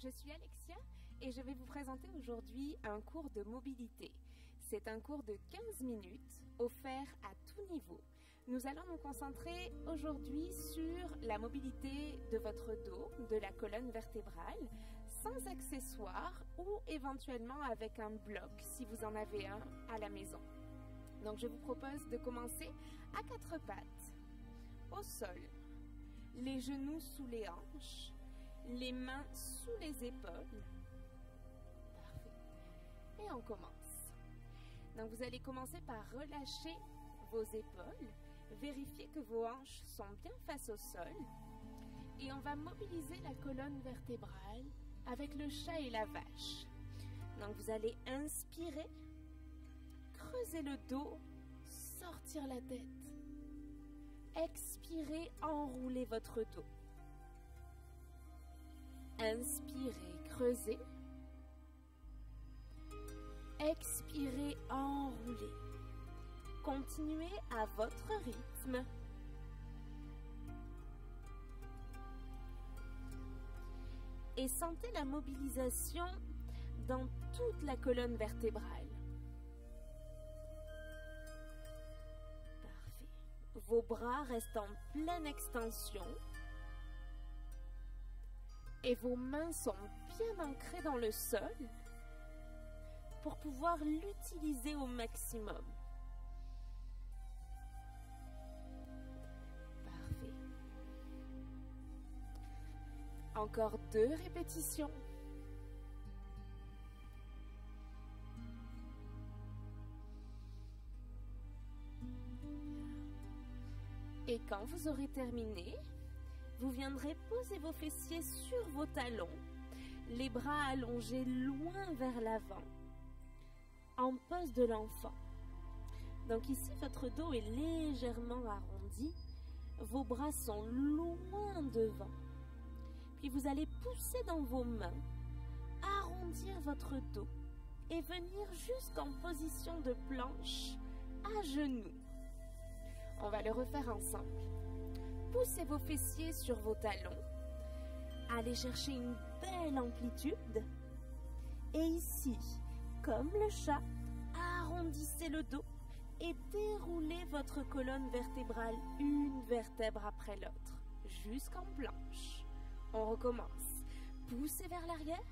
je suis Alexia et je vais vous présenter aujourd'hui un cours de mobilité. C'est un cours de 15 minutes offert à tout niveau. Nous allons nous concentrer aujourd'hui sur la mobilité de votre dos, de la colonne vertébrale, sans accessoires ou éventuellement avec un bloc si vous en avez un à la maison. Donc je vous propose de commencer à quatre pattes, au sol, les genoux sous les hanches, les mains sous les épaules. Parfait. Et on commence. Donc vous allez commencer par relâcher vos épaules, vérifier que vos hanches sont bien face au sol et on va mobiliser la colonne vertébrale avec le chat et la vache. Donc vous allez inspirer, creuser le dos, sortir la tête. Expirez, enroulez votre dos. Inspirez, creusez. Expirez, enroulez. Continuez à votre rythme. Et sentez la mobilisation dans toute la colonne vertébrale. Parfait. Vos bras restent en pleine extension. Et vos mains sont bien ancrées dans le sol pour pouvoir l'utiliser au maximum. Parfait. Encore 2 répétitions. Et quand vous aurez terminé, vous viendrez poser vos fessiers sur vos talons, les bras allongés loin vers l'avant, en pose de l'enfant. Donc ici, votre dos est légèrement arrondi, vos bras sont loin devant. Puis vous allez pousser dans vos mains, arrondir votre dos et venir jusqu'en position de planche à genoux. On va le refaire ensemble. Poussez vos fessiers sur vos talons. Allez chercher une belle amplitude. Et ici, comme le chat, arrondissez le dos et déroulez votre colonne vertébrale une vertèbre après l'autre, jusqu'en planche. On recommence. Poussez vers l'arrière.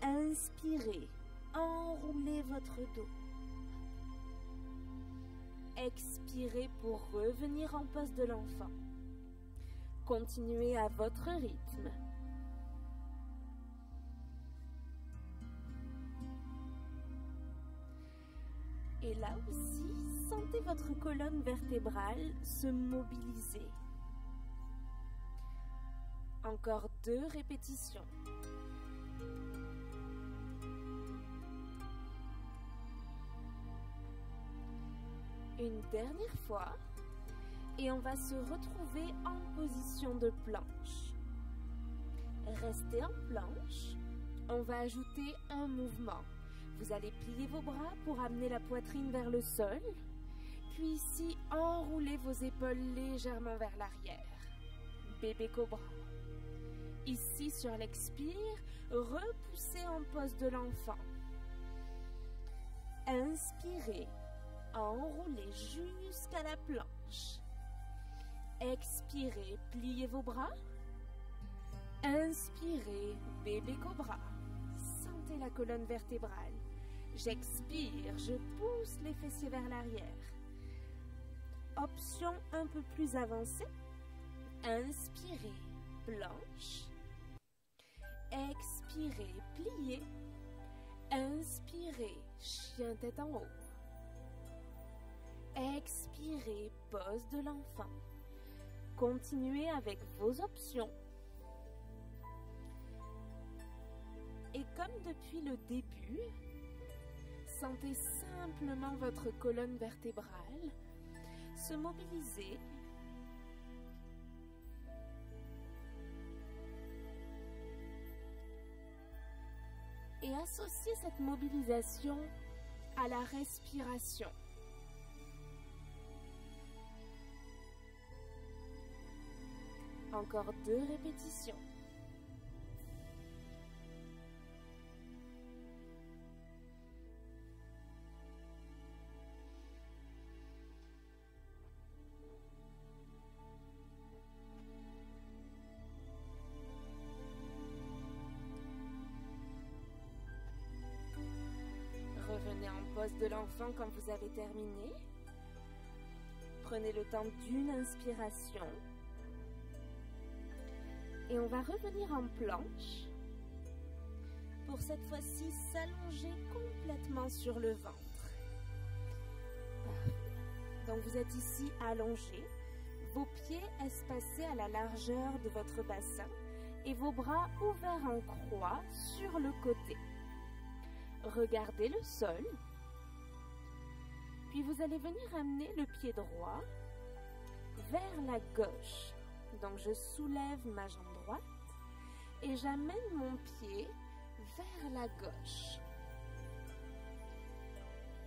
Inspirez, enroulez votre dos. Expirez pour revenir en pose de l'enfant. Continuez à votre rythme. Et là aussi, sentez votre colonne vertébrale se mobiliser. Encore 2 répétitions. Une dernière fois, et on va se retrouver en position de planche. Restez en planche, on va ajouter un mouvement. Vous allez plier vos bras pour amener la poitrine vers le sol, puis ici, enroulez vos épaules légèrement vers l'arrière. Bébé cobra. Ici, sur l'expire, repoussez en pose de l'enfant. Inspirez. Enroulez jusqu'à la planche. Expirez, pliez vos bras. Inspirez, bébé cobra. Sentez la colonne vertébrale. J'expire, je pousse les fessiers vers l'arrière. Option un peu plus avancée. Inspirez, planche. Expirez, pliez. Inspirez, chien tête en haut. Expirez, pose de l'enfant. Continuez avec vos options. Et comme depuis le début, sentez simplement votre colonne vertébrale se mobiliser. Et associez cette mobilisation à la respiration. Encore 2 répétitions. de l'enfant quand vous avez terminé. Prenez le temps d'une inspiration. Et on va revenir en planche pour cette fois-ci s'allonger complètement sur le ventre. Parfait. Donc vous êtes ici allongé, vos pieds espacés à la largeur de votre bassin et vos bras ouverts en croix sur le côté. Regardez le sol. Puis vous allez venir amener le pied droit vers la gauche. Donc je soulève ma jambe droite et j'amène mon pied vers la gauche.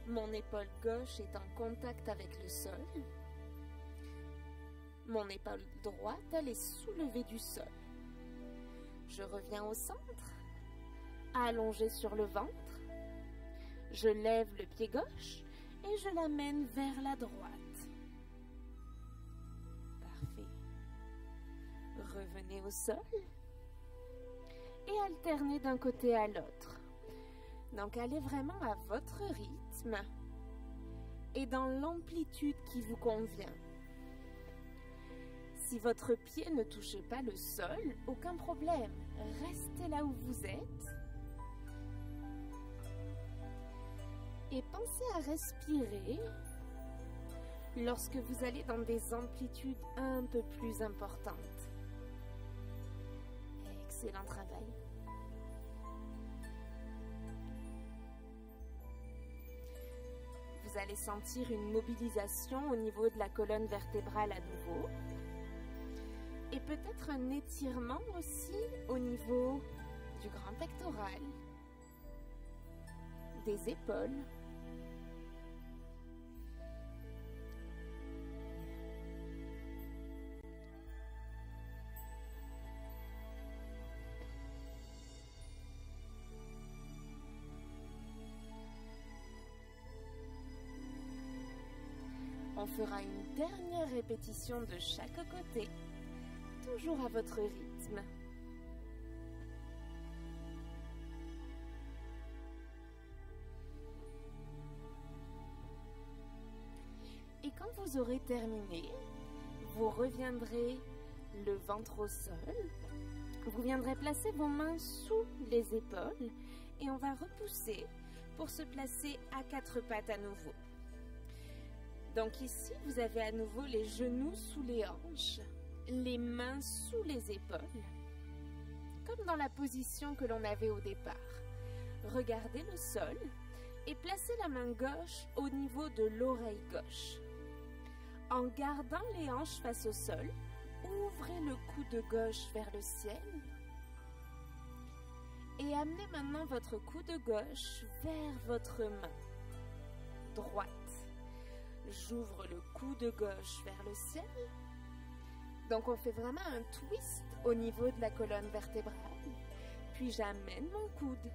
Mon épaule gauche est en contact avec le sol. Mon épaule droite, elle est soulevée du sol. Je reviens au centre, allongé sur le ventre. Je lève le pied gauche et je l'amène vers la droite. Parfait. Revenez au sol et alternez d'un côté à l'autre. Donc allez vraiment à votre rythme et dans l'amplitude qui vous convient. Si votre pied ne touche pas le sol, aucun problème. Restez là où vous êtes. Et pensez à respirer lorsque vous allez dans des amplitudes un peu plus importantes. Excellent travail. Vous allez sentir une mobilisation au niveau de la colonne vertébrale à nouveau. Et peut-être un étirement aussi au niveau du grand pectoral, des épaules. On fera une dernière répétition de chaque côté. Toujours à votre rythme. Et quand vous aurez terminé, vous reviendrez le ventre au sol. Vous viendrez placer vos mains sous les épaules et on va repousser pour se placer à quatre pattes à nouveau. Donc ici, vous avez à nouveau les genoux sous les hanches. Les mains sous les épaules, comme dans la position que l'on avait au départ. Regardez le sol et placez la main gauche au niveau de l'oreille gauche. En gardant les hanches face au sol, ouvrez le coude gauche vers le ciel et amenez maintenant votre coude gauche vers votre main droite. J'ouvre le coude gauche vers le ciel. Donc on fait vraiment un twist au niveau de la colonne vertébrale. Puis j'amène mon coude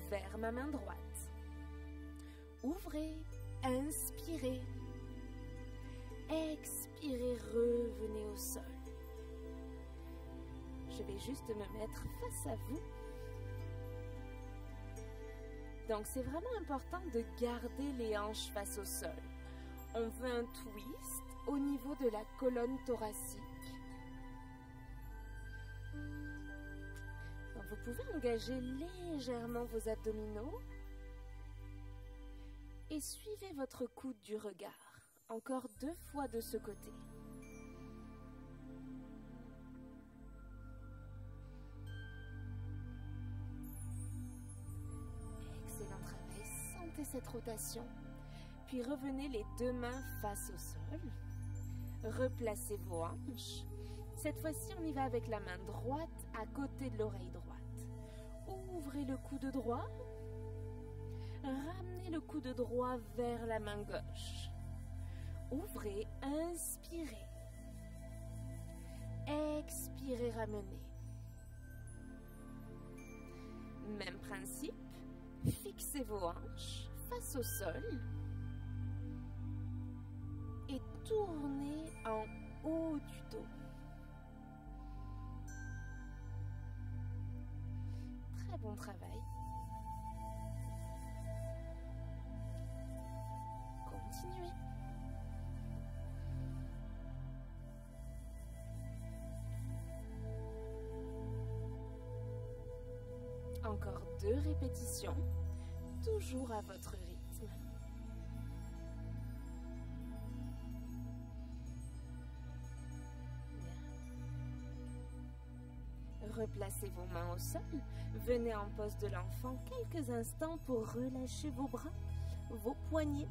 vers ma main droite. Ouvrez, inspirez. Expirez, revenez au sol. Je vais juste me mettre face à vous. Donc c'est vraiment important de garder les hanches face au sol. On veut un twist au niveau de la colonne thoracique. Donc vous pouvez engager légèrement vos abdominaux et suivez votre coude du regard. Encore 2 fois de ce côté. Excellent travail. Sentez cette rotation. Puis revenez les 2 mains face au sol. Replacez vos hanches. Cette fois-ci, on y va avec la main droite à côté de l'oreille droite. Ouvrez le coude droit. Ramenez le coude droit vers la main gauche. Ouvrez, inspirez. Expirez, ramenez. Même principe. Fixez vos hanches face au sol. Et tournez en haut du dos. Très bon travail. Encore 2 répétitions, toujours à votre rythme. Replacez vos mains au sol. Venez en pose de l'enfant quelques instants pour relâcher vos bras, vos poignets.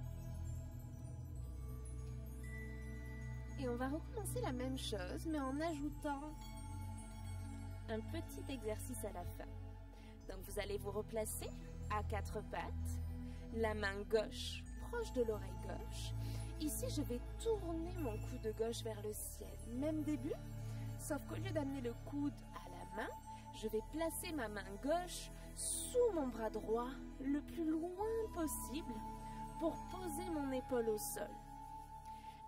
Et on va recommencer la même chose, mais en ajoutant un petit exercice à la fin. Donc vous allez vous replacer à 4 pattes, la main gauche proche de l'oreille gauche. Ici, je vais tourner mon coude gauche vers le ciel. Même début, sauf qu'au lieu d'amener le coude à la main, je vais placer ma main gauche sous mon bras droit le plus loin possible pour poser mon épaule au sol.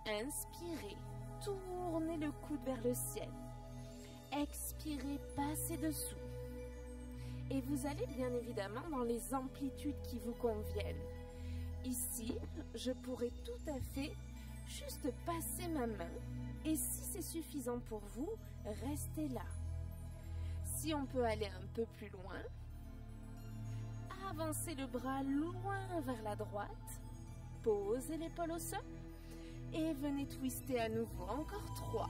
Inspirez, tournez le coude vers le ciel. Expirez, passez dessous. Et vous allez bien évidemment dans les amplitudes qui vous conviennent. Ici, je pourrais tout à fait juste passer ma main. Et si c'est suffisant pour vous, restez là. Si on peut aller un peu plus loin, avancez le bras loin vers la droite. Posez l'épaule au sol. Et venez twister à nouveau. Encore 3.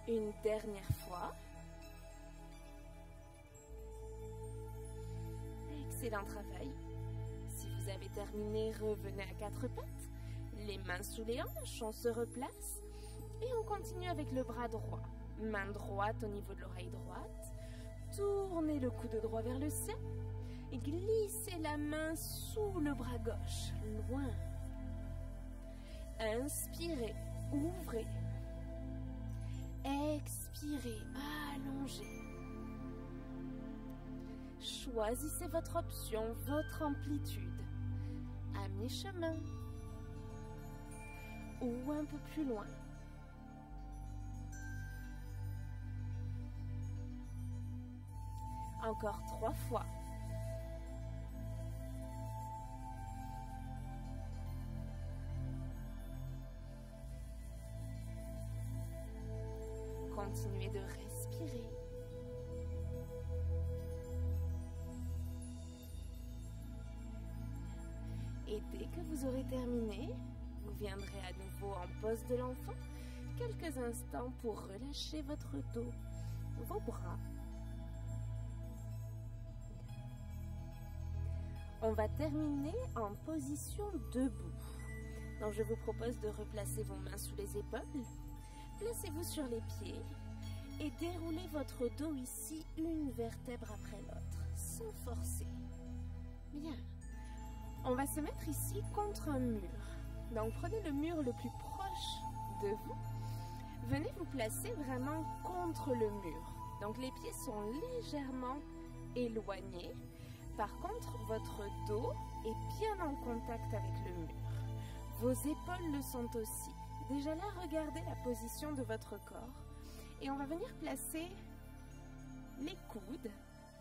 Une dernière fois. Excellent travail. Si vous avez terminé, revenez à 4 pattes. Les mains sous les hanches, on se replace. Et on continue avec le bras droit. Main droite au niveau de l'oreille droite. Tournez le coude droit vers le ciel. Et glissez la main sous le bras gauche, loin. Inspirez, ouvrez. Expirez, allongez. Choisissez votre option, votre amplitude. À mi-chemin. Ou un peu plus loin. Encore 3 fois. Continuez de respirer. Et dès que vous aurez terminé, vous viendrez à nouveau en pose de l'enfant, quelques instants pour relâcher votre dos, vos bras. On va terminer en position debout. Donc je vous propose de replacer vos mains sous les épaules. Placez-vous sur les pieds et déroulez votre dos ici, une vertèbre après l'autre, sans forcer. Bien. On va se mettre ici contre un mur. Donc prenez le mur le plus proche de vous. Venez vous placer vraiment contre le mur. Donc les pieds sont légèrement éloignés. Par contre, votre dos est bien en contact avec le mur. Vos épaules le sont aussi. Déjà là, regardez la position de votre corps. Et on va venir placer les coudes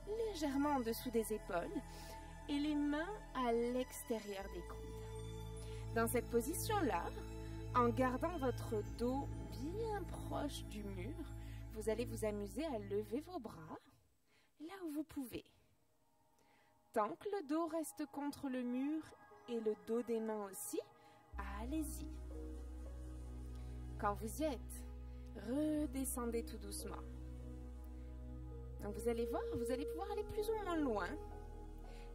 légèrement en dessous des épaules et les mains à l'extérieur des coudes. Dans cette position-là, en gardant votre dos bien proche du mur, vous allez vous amuser à lever vos bras là où vous pouvez. Tant que le dos reste contre le mur et le dos des mains aussi, allez-y. Quand vous y êtes, redescendez tout doucement. Donc vous allez voir, vous allez pouvoir aller plus ou moins loin.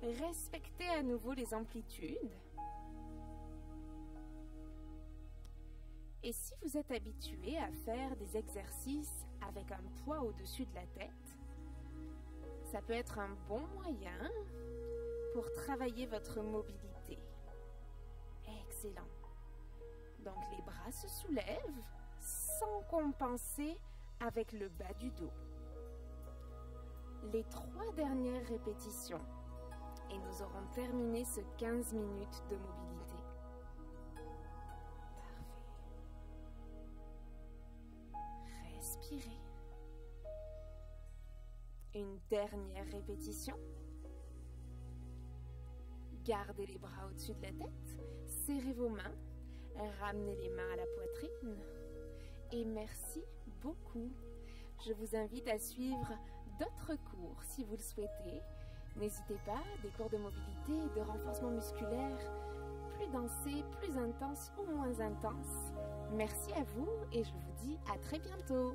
Respectez à nouveau les amplitudes. Et si vous êtes habitué à faire des exercices avec un poids au-dessus de la tête, ça peut être un bon moyen pour travailler votre mobilité. Excellent. Donc les bras se soulèvent sans compenser avec le bas du dos. Les 3 dernières répétitions et nous aurons terminé ce 15 minutes de mobilité. Parfait. Respirez. Une dernière répétition. Gardez les bras au-dessus de la tête, serrez vos mains, ramenez les mains à la poitrine. Et merci beaucoup. Je vous invite à suivre d'autres cours si vous le souhaitez. N'hésitez pas, des cours de mobilité, de renforcement musculaire, plus dansés, plus intenses ou moins intenses. Merci à vous et je vous dis à très bientôt.